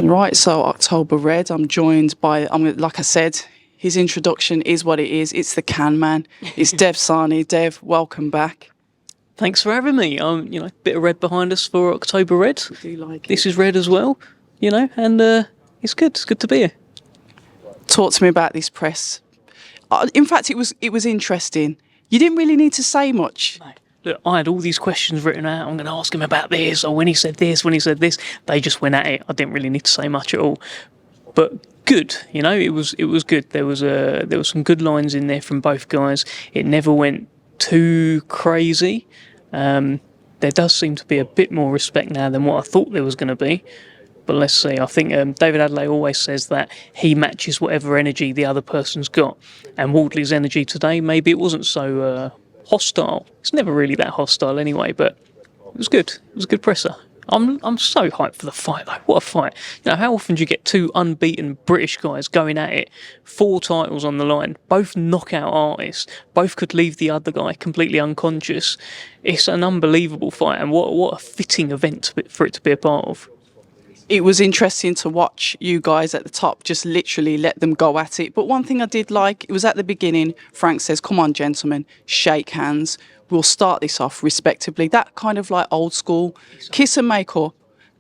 Right, so October Red, I'm joined by, like I said, his introduction is what it is. It's the can man. It's Dev Sahni. Dev, welcome back. Thanks for having me. Bit of red behind us for October Red. Do you like This it? is red as well, and it's good. It's good to be here. Talk to me about this press. In fact, it was interesting. You didn't really need to say much. Look, I had all these questions written out. I'm going to ask him about this, or when he said this, when he said this. They just went at it. I didn't really need to say much at all. But good, it was good. There was some good lines in there from both guys. It never went too crazy. There does seem to be a bit more respect now than what I thought there was going to be. But let's see. I think David Adeleye always says that he matches whatever energy the other person's got. And Wardley's energy today, maybe it wasn't so hostile. It's never really that hostile anyway, but it was good. It was a good presser. I'm so hyped for the fight, though. What a fight. How often do you get two unbeaten British guys going at it, 4 titles on the line, both knockout artists, both could leave the other guy completely unconscious? It's an unbelievable fight, and what a fitting event for it to be a part of. It was interesting to watch you guys at the top just literally let them go at it. But one thing I did like, it was at the beginning, Frank says, come on, gentlemen, shake hands. We'll start this off respectably. That kind of like old school, kiss and make up,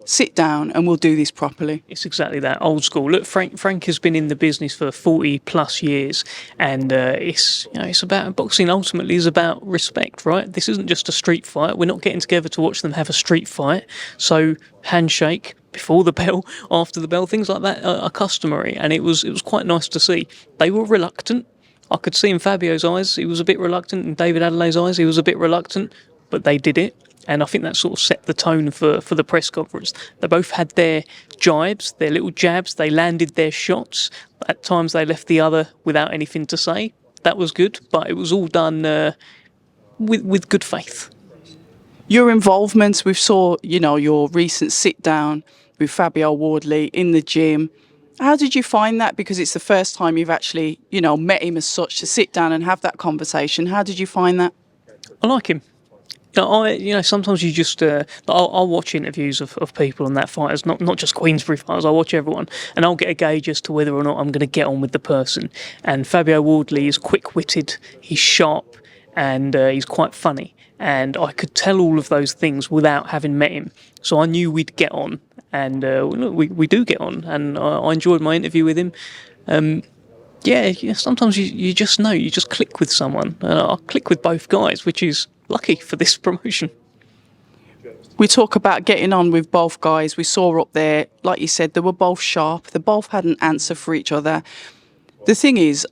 sit down and we'll do this properly. It's exactly that, old school. Look, Frank has been in the business for 40 plus years, and it's about boxing. Ultimately, is about respect, right? This isn't just a street fight. We're not getting together to watch them have a street fight. So handshake before the bell, after the bell, things like that are customary, and it was quite nice to see. They were reluctant. I could see in Fabio's eyes he was a bit reluctant, in David Adeley's eyes he was a bit reluctant, but they did it. And I think that sort of set the tone for the press conference. They both had their jibes, their little jabs. They landed their shots. At times they left the other without anything to say. That was good, but it was all done with good faith. Your involvement, we saw, your recent sit down with Fabio Wardley in the gym. How did you find that? Because it's the first time you've actually, met him as such, to sit down and have that conversation. How did you find that? I like him. Sometimes you just I'll watch interviews of people and that fighters, not just Queensberry fighters. I'll watch everyone, and I'll get a gauge as to whether or not I'm going to get on with the person. And Fabio Wardley is quick-witted, he's sharp, and he's quite funny. And I could tell all of those things without having met him, so I knew we'd get on, and we do get on. And I enjoyed my interview with him. Sometimes you just know, you just click with someone. I click with both guys, which is lucky for this promotion. We talk about getting on with both guys. We saw up there, like you said, they were both sharp. They both had an answer for each other. The thing is,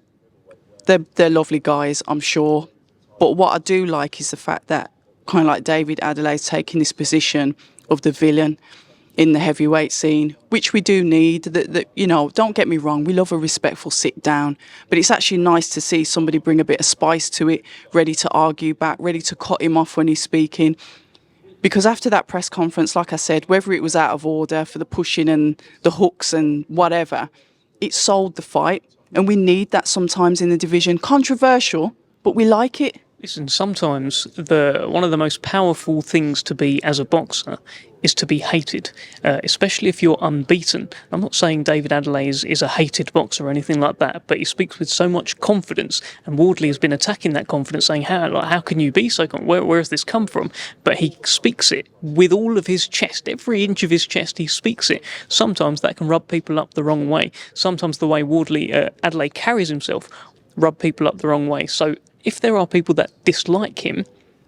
they're lovely guys, I'm sure. But what I do like is the fact that kind of like David Adeley's taking this position of the villain in the heavyweight scene, which we do need. Don't get me wrong, we love a respectful sit down, but it's actually nice to see somebody bring a bit of spice to it, ready to argue back, ready to cut him off when he's speaking. Because after that press conference, like I said, whether it was out of order for the pushing and the hooks and whatever, it sold the fight, and we need that sometimes in the division. Controversial, but we like it. Listen, sometimes one of the most powerful things to be as a boxer is to be hated, especially if you're unbeaten. I'm not saying David Adeleye is a hated boxer or anything like that, but he speaks with so much confidence, and Wardley has been attacking that confidence, saying, how can you be so confident? Where has this come from? But he speaks it with all of his chest, every inch of his chest, he speaks it. Sometimes that can rub people up the wrong way. Sometimes the way Adeleye carries himself rub people up the wrong way. So if there are people that dislike him,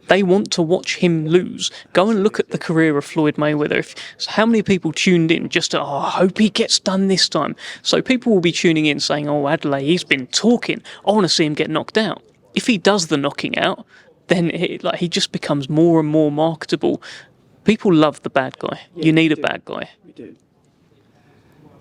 they want to watch him lose. Go and look at the career of Floyd Mayweather. How many people tuned in just to, I hope he gets done this time. So people will be tuning in saying, Adeleye, he's been talking. I want to see him get knocked out. If he does the knocking out, then he just becomes more and more marketable. People love the bad guy. Yeah, you need a bad guy. We do.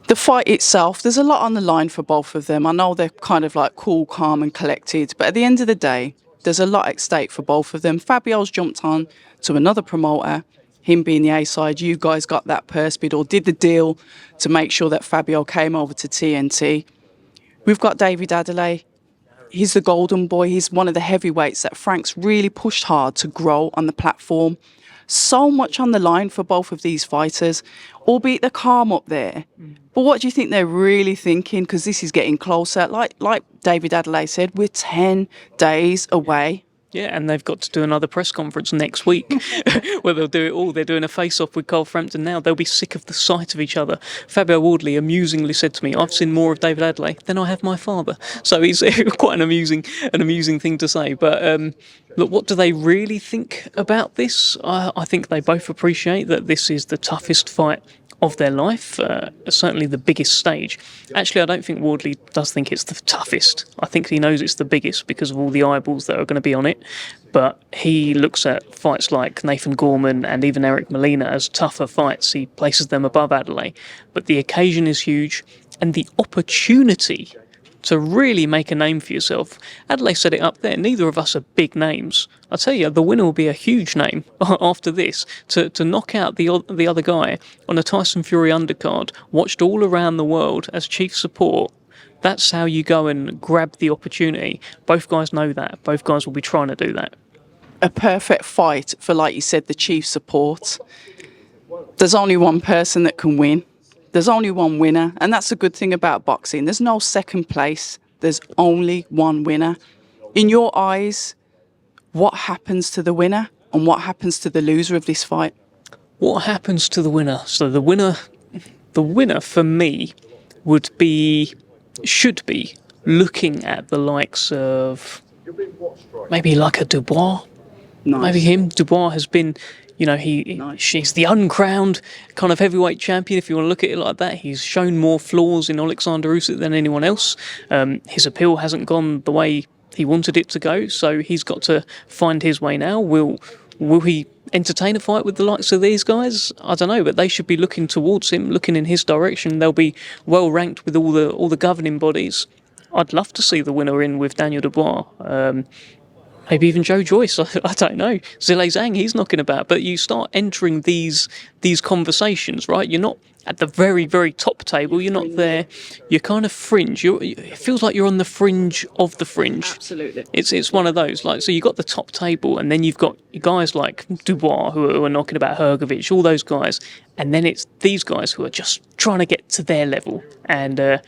The fight itself, there's a lot on the line for both of them. I know they're kind of like cool, calm and collected, but at the end of the day, there's a lot at stake for both of them. Fabio's jumped on to another promoter, him being the A side. You guys got that purse bid or did the deal to make sure that Fabio came over to TNT. We've got David Adeleye. He's the golden boy. He's one of the heavyweights that Frank's really pushed hard to grow on the platform. So much on the line for both of these fighters, albeit they're calm up there. But what do you think they're really thinking? Because this is getting closer. Like David Adeleye said, we're 10 days away. Yeah, and they've got to do another press conference next week where they'll do it all. They're doing a face-off with Cole Frampton now. They'll be sick of the sight of each other. Fabio Wardley amusingly said to me, "I've seen more of David Adeleye than I have my father." So he's quite an amusing thing to say. But look, what do they really think about this? I think they both appreciate that this is the toughest fight of their life, certainly the biggest stage. Actually, I don't think Wardley does think it's the toughest. I think he knows it's the biggest because of all the eyeballs that are going to be on it. But he looks at fights like Nathan Gorman and even Eric Molina as tougher fights. He places them above Adeleye. But the occasion is huge, and the opportunity to really make a name for yourself. Adeleye said it up there, neither of us are big names. I tell you, the winner will be a huge name after this. To knock out the other guy on a Tyson Fury undercard, watched all around the world as chief support, that's how you go and grab the opportunity. Both guys know that. Both guys will be trying to do that. A perfect fight for, like you said, the chief support. There's only one person that can win. There's only one winner, and that's a good thing about boxing. There's no second place. There's only one winner. In your eyes, what happens to the winner and what happens to the loser of this fight? What happens to the winner? So the winner for me should be looking at the likes of maybe like a Dubois. Nice. Maybe him. Dubois has been, she's the uncrowned kind of heavyweight champion, if you want to look at it like that. He's shown more flaws in Alexander Usyk than anyone else. His appeal hasn't gone the way he wanted it to go, so he's got to find his way now. Will he entertain a fight with the likes of these guys? I don't know, but they should be looking towards him, looking in his direction. They'll be well ranked with all the governing bodies. I'd love to see the winner in with Daniel Dubois. Maybe even Joe Joyce, I don't know. Zhilei Zhang, he's knocking about. But you start entering these conversations, right? You're not at the very, very top table. You're not there. You're kind of fringe. It feels like you're on the fringe of the fringe. Absolutely. It's one of those. So you've got the top table, and then you've got guys like Dubois who are knocking about, Hrgovic, all those guys. And then it's these guys who are just trying to get to their level. And, I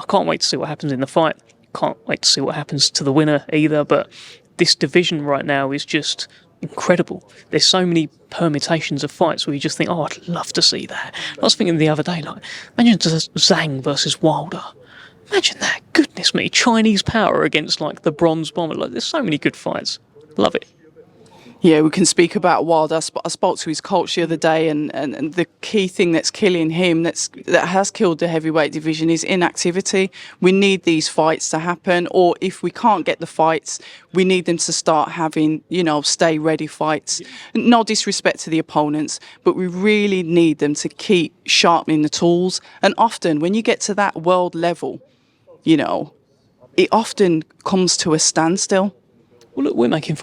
can't wait to see what happens in the fight. Can't wait to see what happens to the winner either, but this division right now is just incredible. There's so many permutations of fights where you just think, I'd love to see that. I was thinking the other day, imagine Zhang versus Wilder. Imagine that. Goodness me, Chinese power against the Bronze Bomber. There's so many good fights. Love it. Yeah, we can speak about Wilder. I spoke to his coach the other day, and the key thing that's killing him, that has killed the heavyweight division, is inactivity. We need these fights to happen, or if we can't get the fights, we need them to start having, stay ready fights. No disrespect to the opponents, but we really need them to keep sharpening the tools. And often, when you get to that world level, it often comes to a standstill. Well, look, we're making